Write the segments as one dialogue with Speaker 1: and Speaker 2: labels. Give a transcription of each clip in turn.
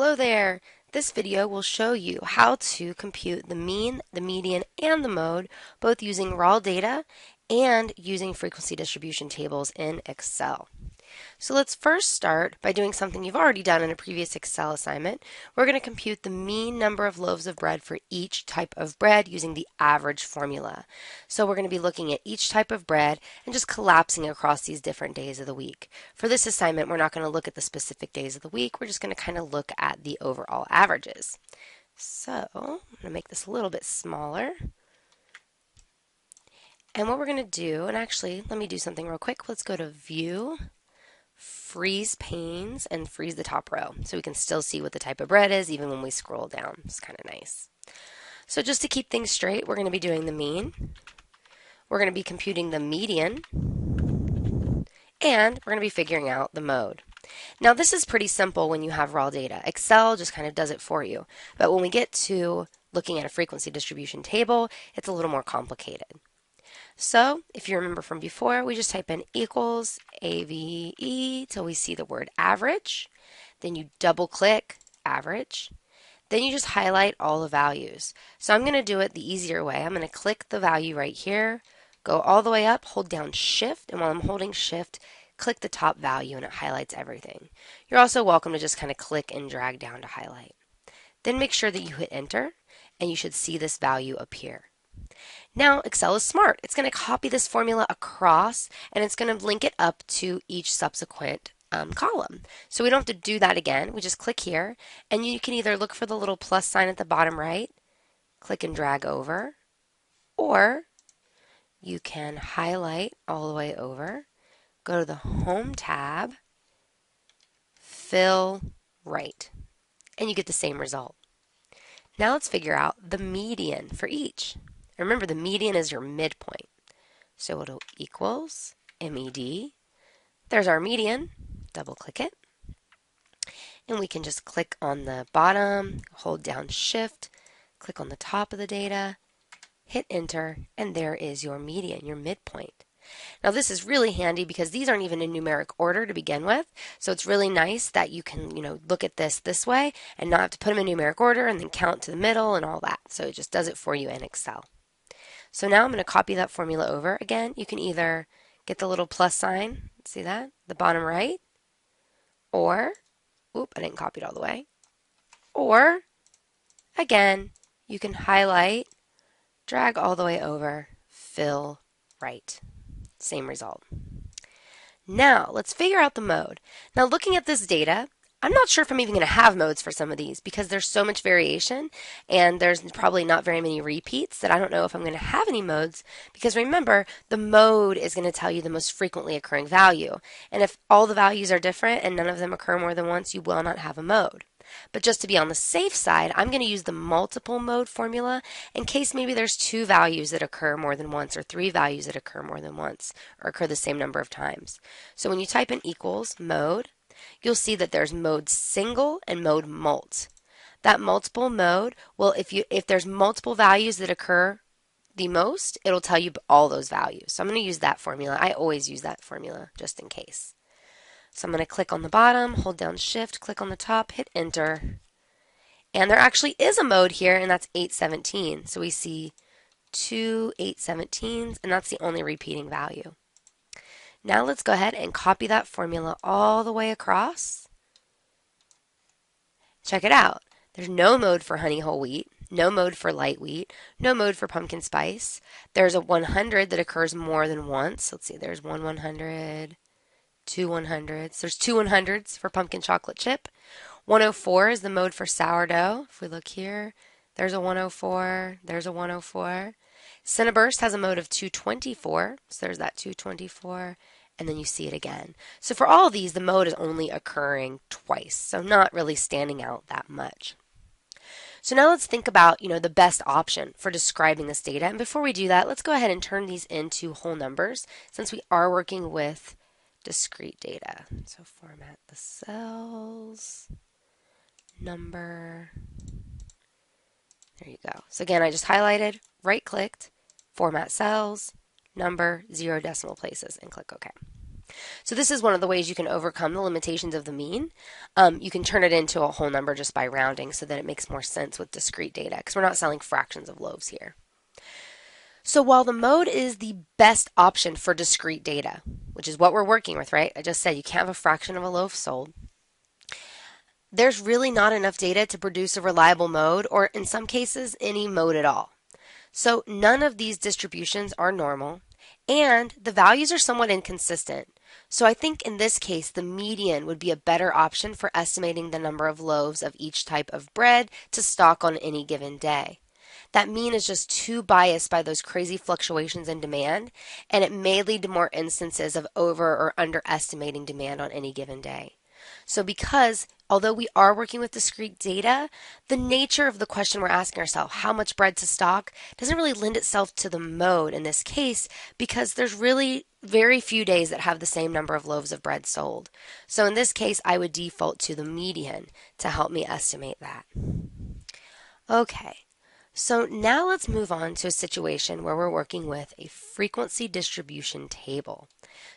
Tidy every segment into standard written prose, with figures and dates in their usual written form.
Speaker 1: Hello there! This video will show you how to compute the mean, the median, and the mode, both using raw data and using frequency distribution tables in Excel. So let's first start by doing something you've already done in a previous Excel assignment. We're going to compute the mean number of loaves of bread for each type of bread using the average formula. So we're going to be looking at each type of bread and just collapsing across these different days of the week. For this assignment, we're not going to look at the specific days of the week. We're just going to kind of look at the overall averages. So I'm going to make this a little bit smaller. And what we're going to do, and actually, let me do something real quick. Let's go to View, freeze panes, and freeze the top row so we can still see what the type of bread is even when we scroll down. It's kind of nice. So just to keep things straight, we're going to be doing the mean, we're going to be computing the median, and we're going to be figuring out the mode. Now this is pretty simple when you have raw data. Excel just kind of does it for you. But when we get to looking at a frequency distribution table, it's a little more complicated. So if you remember from before, we just type in equals AVE till we see the word average. Then you double click average. Then you just highlight all the values. So I'm going to do it the easier way. I'm going to click the value right here, go all the way up, hold down shift, and while I'm holding shift, click the top value and it highlights everything. You're also welcome to just kind of click and drag down to highlight. Then make sure that you hit enter and you should see this value appear. Now Excel is smart. It's going to copy this formula across and it's going to link it up to each subsequent column. So we don't have to do that again. We just click here and you can either look for the little plus sign at the bottom right, click and drag over, or you can highlight all the way over, go to the Home tab, fill right, and you get the same result. Now let's figure out the median for each. Remember, the median is your midpoint. So it'll equals MED. There's our median. Double click it. And we can just click on the bottom, hold down shift, click on the top of the data, hit enter, and there is your median, your midpoint. Now this is really handy because these aren't even in numeric order to begin with. So it's really nice that you can, look at this way and not have to put them in numeric order and then count to the middle and all that. So it just does it for you in Excel. So now I'm going to copy that formula over. Again, you can either get the little plus sign, see that, the bottom right, or, I didn't copy it all the way, or, again, you can highlight, drag all the way over, fill right. Same result. Now, let's figure out the mode. Now, looking at this data, I'm not sure if I'm even going to have modes for some of these because there's so much variation and there's probably not very many repeats that I don't know if I'm going to have any modes because remember, the mode is going to tell you the most frequently occurring value. And if all the values are different and none of them occur more than once, you will not have a mode. But just to be on the safe side, I'm going to use the multiple mode formula in case maybe there's 2 values that occur more than once or 3 values that occur more than once or occur the same number of times. So when you type in equals mode, you'll see that there's mode single and mode mult. That multiple mode, well, if there's multiple values that occur the most, it'll tell you all those values. So I'm going to use that formula. I always use that formula just in case. So I'm going to click on the bottom, hold down shift, click on the top, hit enter. And there actually is a mode here, and that's 817. So we see 2 817s, and that's the only repeating value. Now let's go ahead and copy that formula all the way across. Check it out. There's no mode for honey whole wheat, no mode for light wheat, no mode for pumpkin spice. There's a 100 that occurs more than once. Let's see, there's 100, 2 100s. There's 2 100s for pumpkin chocolate chip. 104 is the mode for sourdough. If we look here, there's a 104, there's a 104. Cinnaburst has a mode of 224, so there's that 224, and then you see it again. So for all of these, the mode is only occurring twice, so not really standing out that much. So now let's think about, the best option for describing this data. And before we do that, let's go ahead and turn these into whole numbers since we are working with discrete data. So format the cells, number. There you go. So again, I just highlighted, right-clicked, format cells, number, 0 decimal places, and click OK. So this is one of the ways you can overcome the limitations of the mean. You can turn it into a whole number just by rounding so that it makes more sense with discrete data because we're not selling fractions of loaves here. So while the mode is the best option for discrete data, which is what we're working with, right? I just said you can't have a fraction of a loaf sold. There's really not enough data to produce a reliable mode, or in some cases, any mode at all. So none of these distributions are normal, and the values are somewhat inconsistent. So I think in this case, the median would be a better option for estimating the number of loaves of each type of bread to stock on any given day. That mean is just too biased by those crazy fluctuations in demand, and it may lead to more instances of over or underestimating demand on any given day. So because although we are working with discrete data, the nature of the question we're asking ourselves, how much bread to stock, doesn't really lend itself to the mode in this case because there's really very few days that have the same number of loaves of bread sold. So in this case, I would default to the median to help me estimate that. Okay. So now let's move on to a situation where we're working with a frequency distribution table.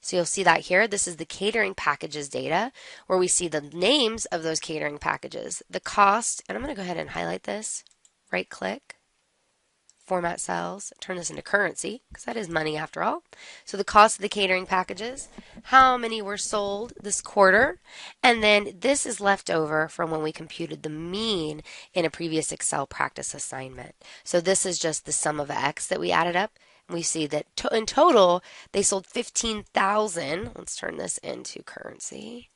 Speaker 1: So you'll see that here. This is the catering packages data where we see the names of those catering packages, the cost, and I'm going to go ahead and highlight this, right click, format cells, turn this into currency because that is money after all. So the cost of the catering packages, how many were sold this quarter, and then this is left over from when we computed the mean in a previous Excel practice assignment. So this is just the sum of X that we added up. And we see that in total they sold 15,000. Let's turn this into currency.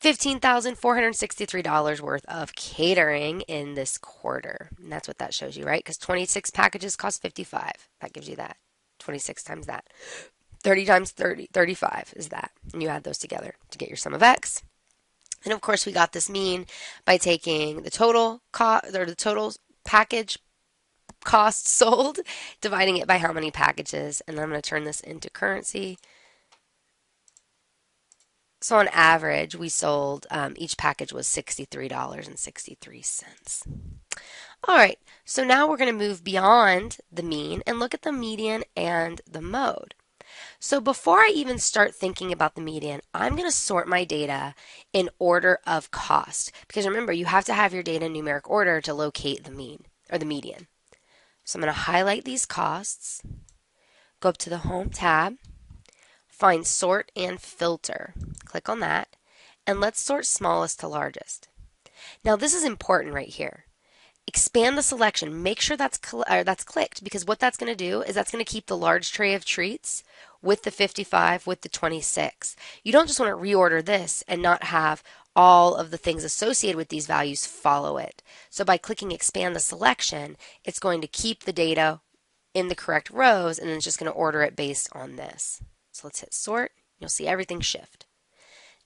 Speaker 1: $15,463 worth of catering in this quarter. And that's what that shows you, right? Because 26 packages cost 55. That gives you that. 26 times that. 30 times 30, 35 is that. And you add those together to get your sum of X. And of course, we got this mean by taking the total cost or the total package cost sold, dividing it by how many packages. And I'm going to turn this into currency. So on average, we sold, each package was $63.63. All right, so now we're going to move beyond the mean and look at the median and the mode. So before I even start thinking about the median, I'm going to sort my data in order of cost. Because remember, you have to have your data in numeric order to locate the mean or the median. So I'm going to highlight these costs, go up to the Home tab, find Sort and Filter. Click on that, and let's sort smallest to largest. Now this is important right here. Expand the selection. Make sure that's clicked because what that's going to do is that's going to keep the large tray of treats with the 55 with the 26. You don't just want to reorder this and not have all of the things associated with these values follow it. So by clicking expand the selection, it's going to keep the data in the correct rows and then it's just going to order it based on this. So let's hit sort. You'll see everything shift.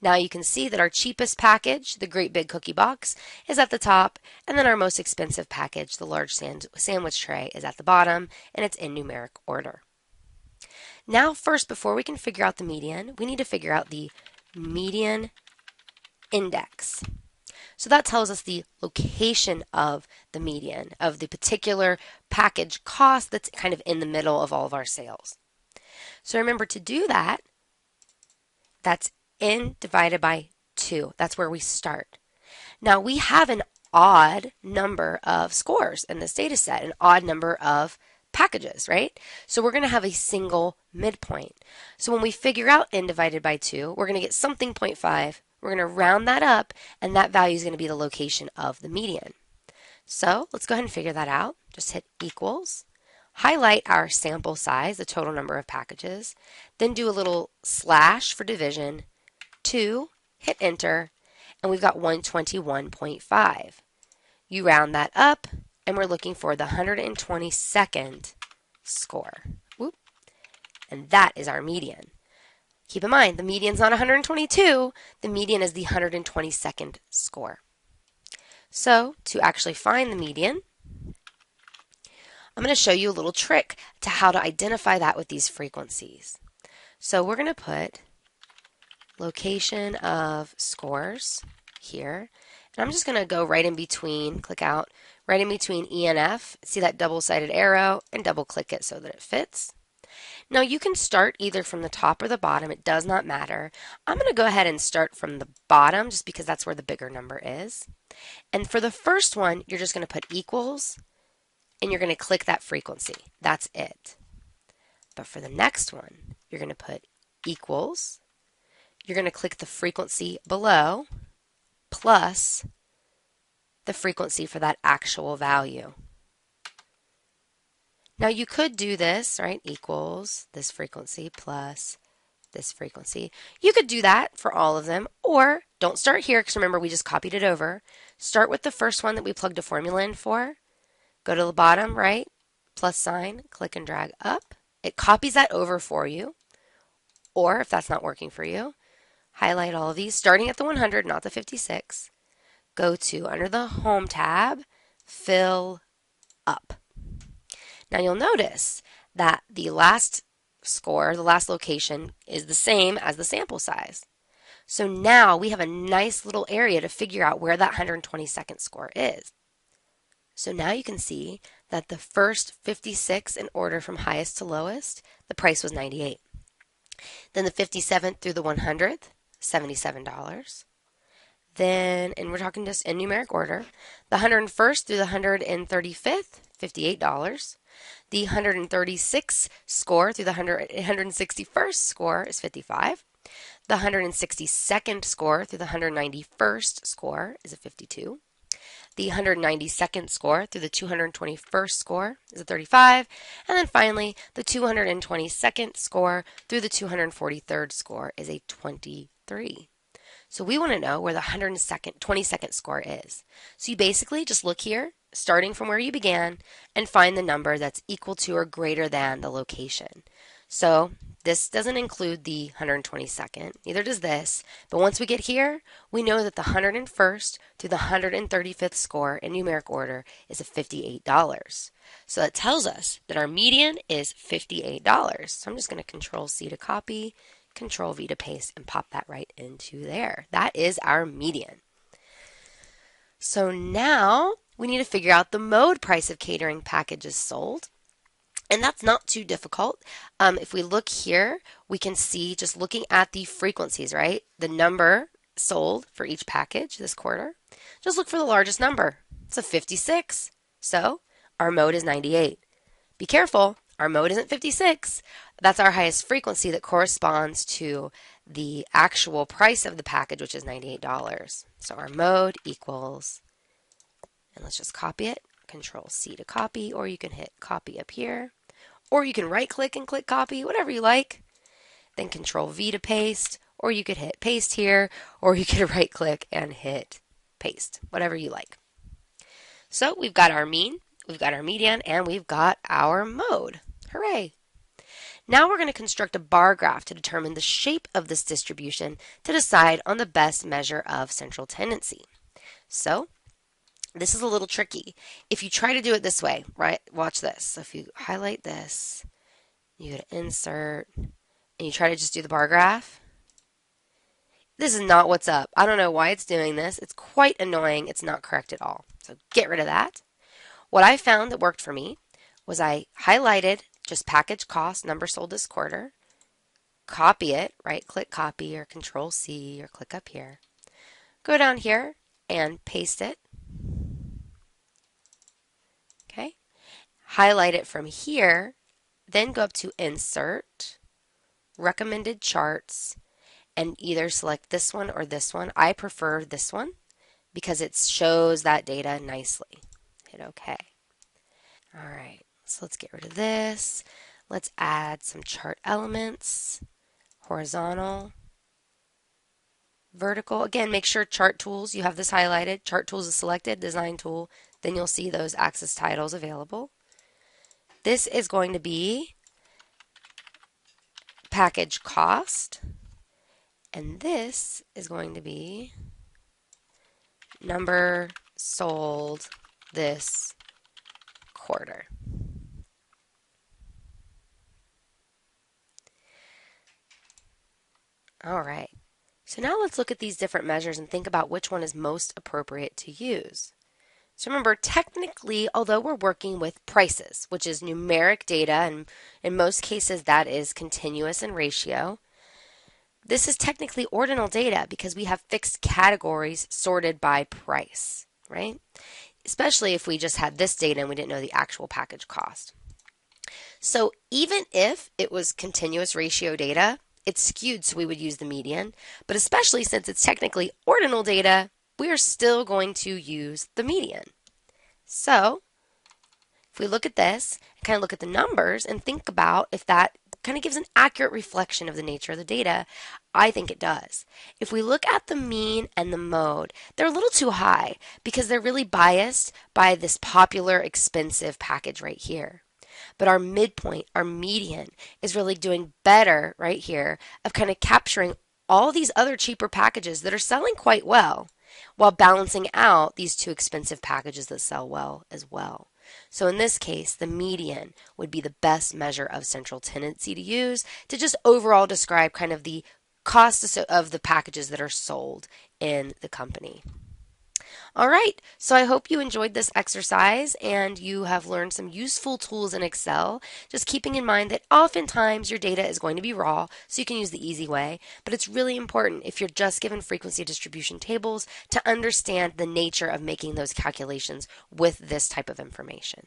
Speaker 1: Now you can see that our cheapest package, the Great Big Cookie Box, is at the top, and then our most expensive package, the large sandwich tray, is at the bottom, and it's in numeric order. Now first, before we can figure out the median, we need to figure out the median index. So that tells us the location of the median, of the particular package cost that's kind of in the middle of all of our sales. So remember to do that, that's n divided by 2. That's where we start. Now we have an odd number of scores in this data set, an odd number of packages, right? So we're going to have a single midpoint. So when we figure out n divided by 2, we're going to get something 0.5. We're going to round that up, and that value is going to be the location of the median. So let's go ahead and figure that out. Just hit equals. Highlight our sample size, the total number of packages, then do a little slash for division, 2, hit enter, and we've got 121.5. You round that up, and we're looking for the 122nd score. Whoop. And that is our median. Keep in mind, the median's not 122, the median is the 122nd score. So, to actually find the median, I'm going to show you a little trick to how to identify that with these frequencies. So we're going to put location of scores here. And I'm just going to go right in between, click out, right in between E and F. See that double-sided arrow and double click it so that it fits. Now you can start either from the top or the bottom. It does not matter. I'm going to go ahead and start from the bottom just because that's where the bigger number is. And for the first one, you're just going to put equals and you're going to click that frequency. That's it. But for the next one, you're going to put equals. You're going to click the frequency below plus the frequency for that actual value. Now you could do this, right? Equals this frequency plus this frequency. You could do that for all of them, or don't start here because remember we just copied it over. Start with the first one that we plugged a formula in for. Go to the bottom right, plus sign, click and drag up. It copies that over for you. Or if that's not working for you, highlight all of these, starting at the 100, not the 56. Go to, under the Home tab, Fill Up. Now you'll notice that the last score, the last location, is the same as the sample size. So now we have a nice little area to figure out where that 122nd score is. So now you can see that the first 56 in order from highest to lowest, the price was $98. Then the 57th through the 100th, $77. Then, and we're talking just in numeric order, the 101st through the 135th, $58. The 136th score through the 161st score is $55. The 162nd score through the 191st score is a $52. The 192nd score through the 221st score is a $35. And then finally, the 222nd score through the 243rd score is a $23. So we want to know where the 122nd score is. So you basically just look here, starting from where you began, and find the number that's equal to or greater than the location. So this doesn't include the 122nd, neither does this, but once we get here, we know that the 101st through the 135th score in numeric order is a $58. So that tells us that our median is $58. So I'm just going to Control C to copy, Control V to paste, and pop that right into there. That is our median. So now we need to figure out the mode price of catering packages sold. And that's not too difficult. If we look here, we can see just looking at the frequencies, right? The number sold for each package this quarter. Just look for the largest number. It's a 56. So our mode is 98. Be careful, our mode isn't 56. That's our highest frequency that corresponds to the actual price of the package, which is $98. So our mode equals, and let's just copy it. Control C to copy, or you can hit copy up here, or you can right click and click copy, whatever you like. Then Control V to paste, or you could hit paste here, or you could right click and hit paste, whatever you like. So we've got our mean, we've got our median, and we've got our mode. Hooray! Now we're going to construct a bar graph to determine the shape of this distribution to decide on the best measure of central tendency. So this is a little tricky. If you try to do it this way, right? Watch this. So if you highlight this, you go to insert, and you try to just do the bar graph, this is not what's up. I don't know why it's doing this. It's quite annoying. It's not correct at all. So get rid of that. What I found that worked for me was I highlighted just package cost, number sold this quarter, copy it, right click copy or Control C or click up here, go down here and paste it. Okay, highlight it from here, then go up to Insert, Recommended Charts, and either select this one or this one. I prefer this one because it shows that data nicely. Hit OK. All right, so let's get rid of this. Let's add some chart elements, horizontal, vertical. Again, make sure Chart Tools, you have this highlighted. Chart Tools is selected, Design Tool. Then you'll see those axis titles available. This is going to be package cost. And this is going to be number sold this quarter. All right. So now let's look at these different measures and think about which one is most appropriate to use. So remember, technically, although we're working with prices, which is numeric data, and in most cases that is continuous in ratio, this is technically ordinal data because we have fixed categories sorted by price, right? Especially if we just had this data and we didn't know the actual package cost. So even if it was continuous ratio data, it's skewed, so we would use the median. But especially since it's technically ordinal data, we are still going to use the median. So if we look at this, kind of look at the numbers and think about if that kind of gives an accurate reflection of the nature of the data, I think it does. If we look at the mean and the mode, they're a little too high because they're really biased by this popular expensive package right here. But our midpoint, our median, is really doing better right here of kind of capturing all these other cheaper packages that are selling quite well while balancing out these two expensive packages that sell well as well. So in this case, the median would be the best measure of central tendency to use to just overall describe kind of the cost of the packages that are sold in the company. All right, so I hope you enjoyed this exercise and you have learned some useful tools in Excel. Just keeping in mind that oftentimes your data is going to be raw, so you can use the easy way, but it's really important if you're just given frequency distribution tables to understand the nature of making those calculations with this type of information.